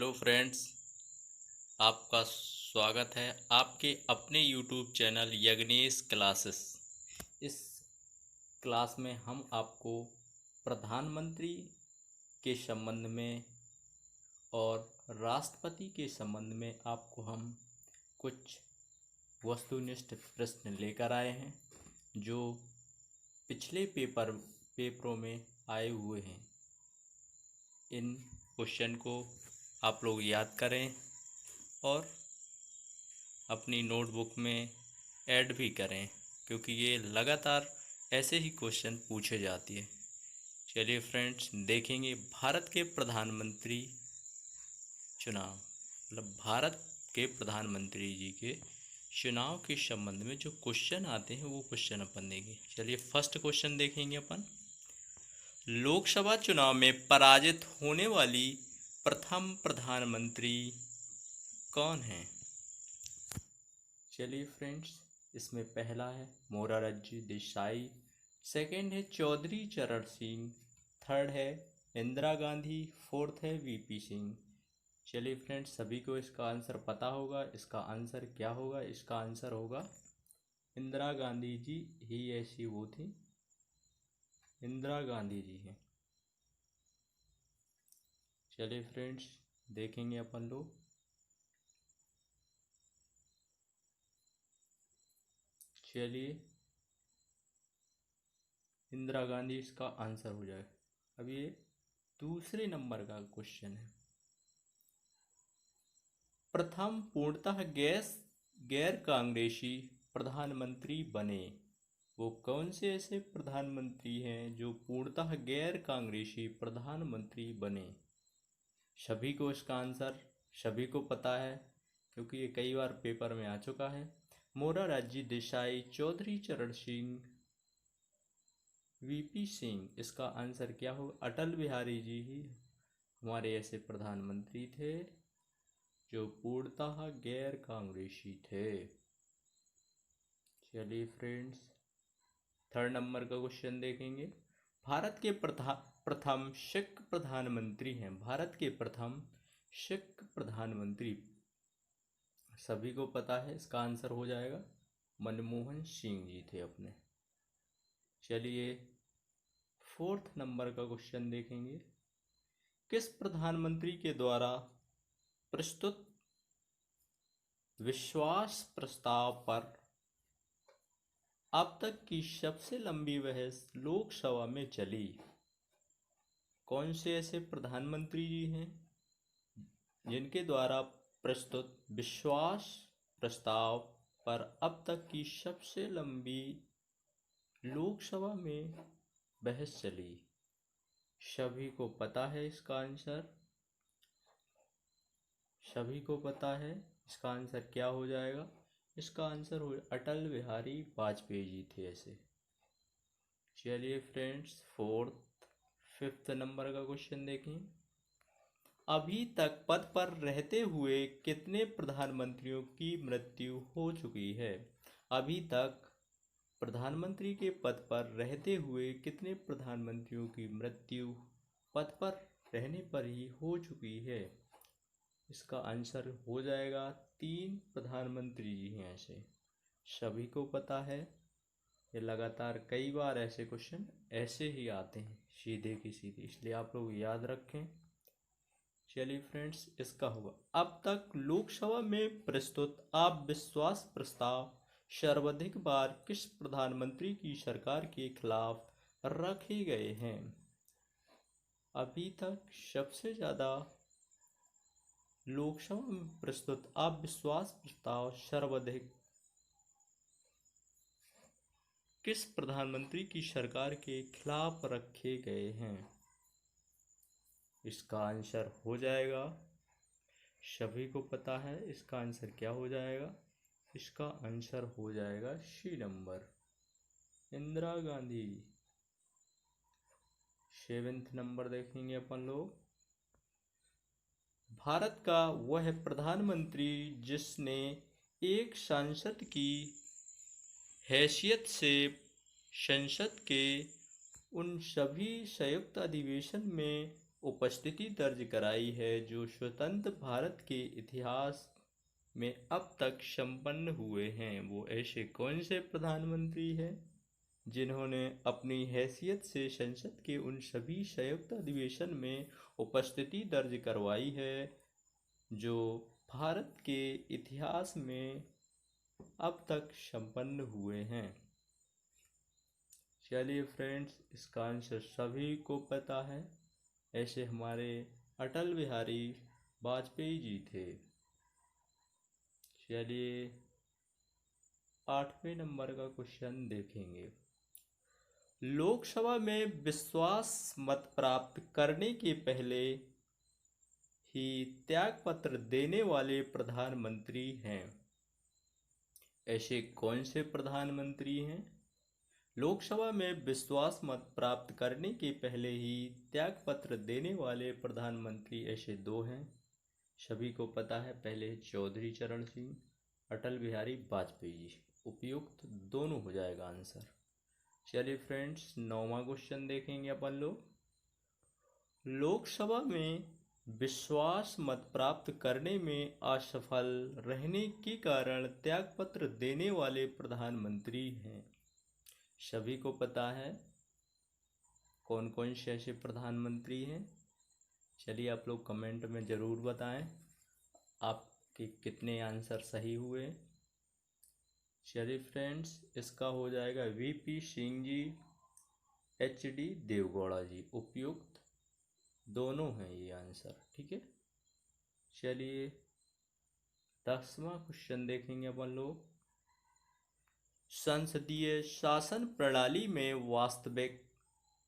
Hello friends, आपका स्वागत है आपके अपने यूट्यूब चैनल यज्ञेश क्लासेस। इस क्लास में हम आपको प्रधानमंत्री के संबंध में और राष्ट्रपति के संबंध में आपको हम कुछ वस्तुनिष्ठ प्रश्न लेकर आए हैं जो पिछले पेपरों में आए हुए हैं। इन क्वेश्चन को आप लोग याद करें और अपनी नोटबुक में ऐड भी करें, क्योंकि ये लगातार ऐसे ही क्वेश्चन पूछे जाती है। चलिए फ्रेंड्स, देखेंगे भारत के प्रधानमंत्री चुनाव, मतलब भारत के प्रधानमंत्री जी के चुनाव के संबंध में जो क्वेश्चन आते हैं वो क्वेश्चन अपन देंगे। चलिए फर्स्ट क्वेश्चन देखेंगे अपन। लोकसभा चुनाव में पराजित होने वाली प्रथम प्रधानमंत्री कौन है? चलिए फ्रेंड्स, इसमें पहला है मोरारजी देसाई, सेकंड है चौधरी चरण सिंह, थर्ड है इंदिरा गांधी, फोर्थ है वीपी सिंह। चलिए फ्रेंड्स, सभी को इसका आंसर पता होगा। इसका आंसर क्या होगा? इसका आंसर होगा इंदिरा गांधी जी ही ऐसी वो थी, इंदिरा गांधी जी हैं। चलिए फ्रेंड्स, देखेंगे अपन लोग। चलिए, इंदिरा गांधी इसका आंसर हो जाए। अब ये दूसरे नंबर का क्वेश्चन है। प्रथम पूर्णतः गैर कांग्रेसी प्रधानमंत्री बने, वो कौन से ऐसे प्रधानमंत्री हैं जो पूर्णतः गैर कांग्रेसी प्रधानमंत्री बने? सभी को पता है, क्योंकि ये कई बार पेपर में आ चुका है। मोरारजी देसाई, चौधरी चरण सिंह, वीपी सिंह। इसका आंसर क्या होगा? अटल बिहारी जी ही हमारे ऐसे प्रधानमंत्री थे जो पूर्णतः गैर कांग्रेसी थे। चलिए फ्रेंड्स, थर्ड नंबर का क्वेश्चन देखेंगे। भारत के प्रथम सिख प्रधानमंत्री हैं। भारत के प्रथम सिख प्रधानमंत्री सभी को पता है, इसका आंसर हो जाएगा मनमोहन सिंह जी थे अपने। चलिए फोर्थ नंबर का क्वेश्चन देखेंगे। किस प्रधानमंत्री के द्वारा प्रस्तुत विश्वास प्रस्ताव पर अब तक की सबसे लंबी बहस लोकसभा में चली? कौन से ऐसे प्रधानमंत्री जी हैं जिनके द्वारा प्रस्तुत विश्वास प्रस्ताव पर अब तक की सबसे लंबी लोकसभा में बहस चली? सभी को पता है इसका आंसर, सभी को पता है। इसका आंसर क्या हो जाएगा? इसका आंसर हो अटल बिहारी वाजपेयी जी थे ऐसे। चलिए फ्रेंड्स, फिफ्थ नंबर का क्वेश्चन देखें। अभी तक पद पर रहते हुए कितने प्रधानमंत्रियों की मृत्यु हो चुकी है? अभी तक प्रधानमंत्री के पद पर रहते हुए कितने प्रधानमंत्रियों की मृत्यु पद पर रहने पर ही हो चुकी है? इसका आंसर हो जाएगा 3 प्रधानमंत्री जी हैं ऐसे। सभी को पता है, ये लगातार कई बार ऐसे क्वेश्चन ऐसे ही आते हैं सीधे की सीधे, इसलिए आप लोग याद रखें। चलिए फ्रेंड्स, इसका होगा अब तक लोकसभा में प्रस्तुत अविश्वास प्रस्ताव सर्वाधिक बार किस प्रधानमंत्री की सरकार के खिलाफ रखे गए हैं? अभी तक सबसे ज्यादा लोकसभा में प्रस्तुत अविश्वास प्रस्ताव सर्वाधिक किस प्रधानमंत्री की सरकार के खिलाफ रखे गए हैं? इसका आंसर हो जाएगा, सभी को पता है, इसका आंसर क्या हो जाएगा? इसका आंसर हो जाएगा C number, Indira Gandhi. Seventh number देखेंगे अपन लोग। भारत का वह प्रधानमंत्री जिसने एक सांसद की हैसियत से संसद के उन सभी संयुक्त अधिवेशन में उपस्थिति दर्ज कराई है जो स्वतंत्र भारत के इतिहास में अब तक संपन्न हुए हैं। वो ऐसे कौन से प्रधानमंत्री हैं जिन्होंने अपनी हैसियत से संसद के उन सभी संयुक्त अधिवेशन में उपस्थिति दर्ज करवाई है जो भारत के इतिहास में अब तक संपन्न हुए हैं। चलिए फ्रेंड्स, इसका आंसर सभी को पता है। ऐसे हमारे अटल बिहारी वाजपेयी जी थे। चलिए 8वें नंबर का क्वेश्चन देखेंगे। लोकसभा में विश्वास मत प्राप्त करने के पहले ही त्यागपत्र देने वाले प्रधानमंत्री हैं। ऐसे कौन से प्रधानमंत्री हैं? लोकसभा में विश्वास मत प्राप्त करने के पहले ही त्यागपत्र देने वाले प्रधानमंत्री ऐसे दो हैं, सभी को पता है। पहले चौधरी चरण सिंह, अटल बिहारी वाजपेयी जी। उपयुक्त दोनों हो जाएगा आंसर। चलिए फ्रेंड्स, 9वां क्वेश्चन देखेंगे अपन लोग। लोकसभा में विश्वास मत प्राप्त करने में असफल रहने के कारण त्यागपत्र देने वाले प्रधानमंत्री हैं। सभी को पता है कौन कौन से ऐसे प्रधानमंत्री हैं। चलिए आप लोग कमेंट में ज़रूर बताएं आपके कितने आंसर सही हुए। चलिए फ्रेंड्स, इसका हो जाएगा वीपी सिंह जी, एचडी देवगौड़ा जी। उपयुक्त दोनों हैं ये आंसर, ठीक है। चलिए 10वां क्वेश्चन देखेंगे अपन लोग। संसदीय शासन प्रणाली में वास्तविक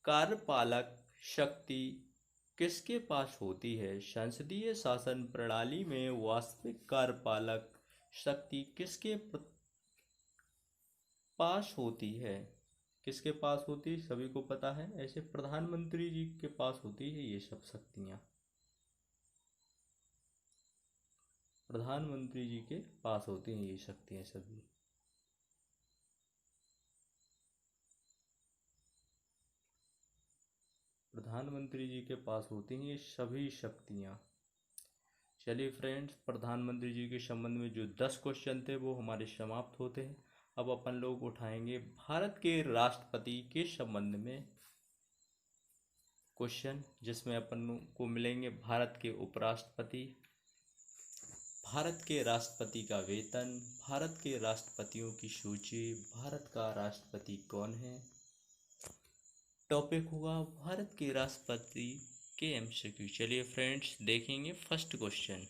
कार्यपालक शक्ति किसके पास होती है? संसदीय शासन प्रणाली में वास्तविक कार्यपालक शक्ति किसके पास होती है? किसके पास होती है? सभी को पता है। ऐसे प्रधानमंत्री जी के पास होती है ये सब शक्तियाँ। प्रधानमंत्री जी के पास होती हैं ये शक्तियाँ सभी। प्रधानमंत्री जी के पास होती हैं ये सभी शक्तियाँ। चलिए फ्रेंड्स, प्रधानमंत्री जी के संबंध में जो 10 क्वेश्चन थे वो हमारे समाप्त होते हैं। अब अपन लोग उठाएंगे भारत के राष्ट्रपति के संबंध में क्वेश्चन, जिसमें अपन को मिलेंगे भारत के उपराष्ट्रपति, भारत के राष्ट्रपति का वेतन, भारत के राष्ट्रपतियों की सूची, भारत का राष्ट्रपति कौन है। टॉपिक होगा भारत के राष्ट्रपति के एमसीक्यू। चलिए फ्रेंड्स देखेंगे फर्स्ट क्वेश्चन।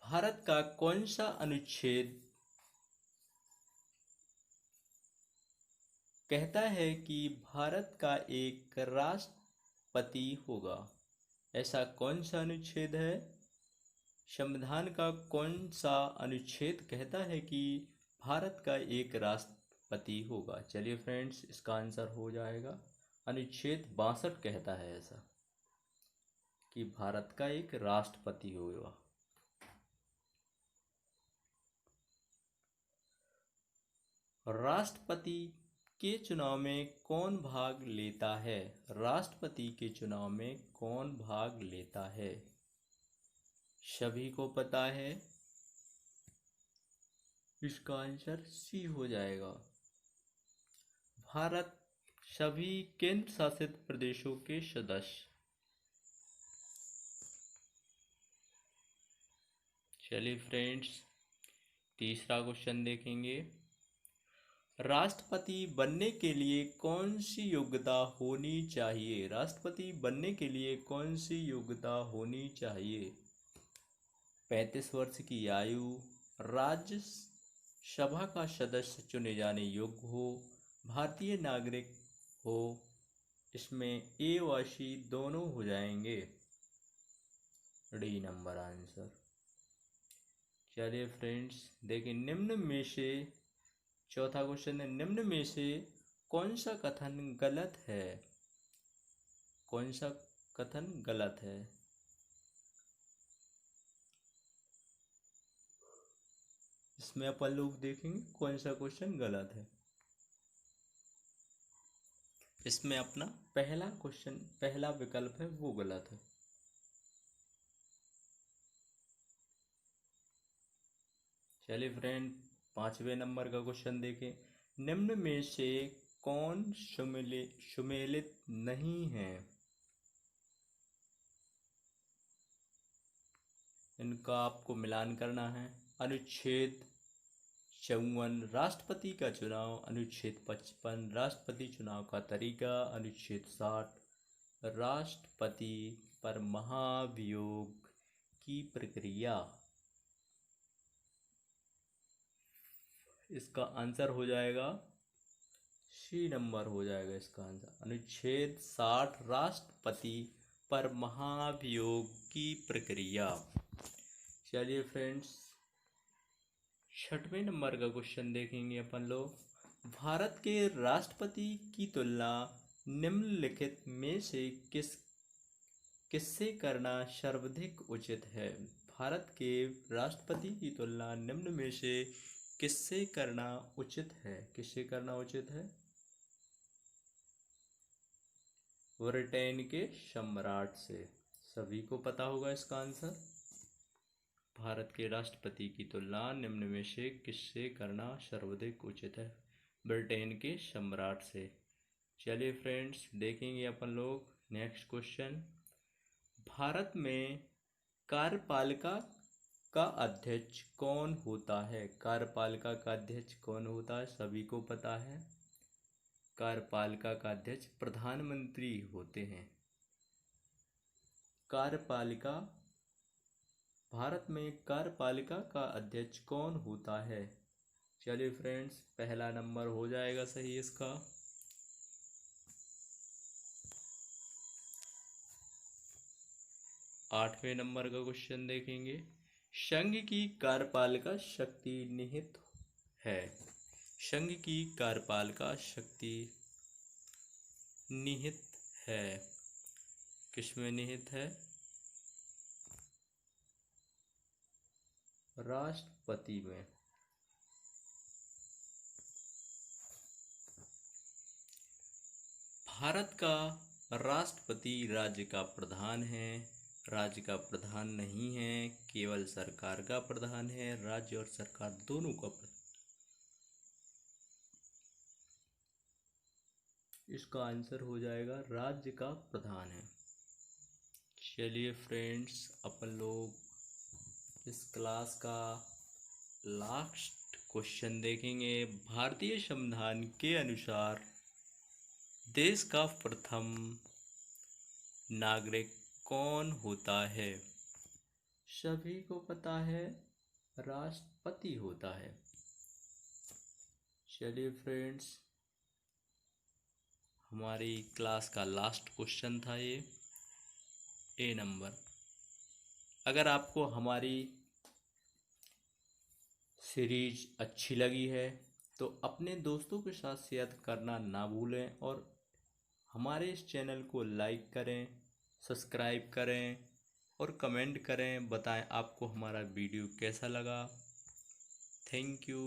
भारत का कौन सा अनुच्छेद कहता है कि भारत का एक राष्ट्रपति होगा? ऐसा कौन सा अनुच्छेद है? संविधान का कौन सा अनुच्छेद कहता है कि भारत का एक राष्ट्रपति होगा? चलिए फ्रेंड्स, इसका आंसर हो जाएगा अनुच्छेद 62 कहता है ऐसा कि भारत का एक राष्ट्रपति होगा। राष्ट्रपति के चुनाव में कौन भाग लेता है? राष्ट्रपति के चुनाव में कौन भाग लेता है? सभी को पता है। इसका आंसर सी हो जाएगा। भारत सभी केंद्र शासित प्रदेशों के सदस्य। चलिए फ्रेंड्स, तीसरा क्वेश्चन देखेंगे। राष्ट्रपति बनने के लिए कौन सी योग्यता होनी चाहिए? राष्ट्रपति बनने के लिए कौन सी योग्यता होनी चाहिए? 35 वर्ष की आयु, राज्यसभा का सदस्य चुने जाने योग्य हो, भारतीय नागरिक हो। इसमें ए व सी दोनों हो जाएंगे। D number answer. चलिए फ्रेंड्स देखिए, निम्न में से चौथा क्वेश्चन है, निम्न में से कौन सा कथन गलत है? कौन सा कथन गलत है? इसमें अपन लोग देखेंगे कौन सा क्वेश्चन गलत है। इसमें अपना पहला क्वेश्चन, पहला विकल्प है वो गलत है। चलिए फ्रेंड, 5वें नंबर का क्वेश्चन देखें। निम्न में से कौन सुमेलित नहीं है? इनका आपको मिलान करना है। अनुच्छेद 54 राष्ट्रपति का चुनाव, अनुच्छेद 55 राष्ट्रपति चुनाव का तरीका, अनुच्छेद 60 राष्ट्रपति पर महाभियोग की प्रक्रिया। इसका आंसर हो जाएगा सी नंबर हो जाएगा इसका आंसर। अनुच्छेद 60 राष्ट्रपति पर महाभियोग की प्रक्रिया। चलिए फ्रेंड्स, 6वें नंबर का क्वेश्चन देखेंगे अपन लोग। भारत के राष्ट्रपति की तुलना निम्नलिखित में से किससे करना सर्वाधिक उचित है? भारत के राष्ट्रपति की तुलना निम्न में से किससे करना उचित है? किससे करना उचित है? ब्रिटेन के सम्राट से। सभी को पता होगा इसका आंसर। भारत के राष्ट्रपति की तुलना निम्न में से किससे करना सर्वाधिक उचित है? ब्रिटेन के सम्राट से। चलिए फ्रेंड्स, देखेंगे अपन लोग नेक्स्ट क्वेश्चन। भारत में कार्यपालिका का अध्यक्ष कौन होता है? कार्यपालिका का अध्यक्ष कौन होता है? सभी को पता है। कार्यपालिका का अध्यक्ष प्रधानमंत्री होते हैं। कार्यपालिका, भारत में कार्यपालिका का अध्यक्ष कौन होता है? चलिए फ्रेंड्स, पहला नंबर हो जाएगा सही इसका। आठवें नंबर का क्वेश्चन देखेंगे। संघ की कार्यपालिका शक्ति निहित है। संघ की कार्यपालिका शक्ति निहित है। किसमें निहित है? राष्ट्रपति में। भारत का राष्ट्रपति राज्य का प्रधान है। राज्य का प्रधान नहीं है, केवल सरकार का प्रधान है। राज्य और सरकार दोनों का प्रधान। इसका आंसर हो जाएगा राज्य का प्रधान है। चलिए फ्रेंड्स, अपन लोग इस क्लास का लास्ट क्वेश्चन देखेंगे। भारतीय संविधान के अनुसार देश का प्रथम नागरिक कौन होता है? सभी को पता है, राष्ट्रपति होता है। चलिए फ्रेंड्स, हमारी क्लास का लास्ट क्वेश्चन था ये, ए नंबर। अगर आपको हमारी सीरीज अच्छी लगी है तो अपने दोस्तों के साथ शेयर करना ना भूलें और हमारे इस चैनल को लाइक करें, सब्सक्राइब करें और कमेंट करें। बताएं आपको हमारा वीडियो कैसा लगा। Thank you.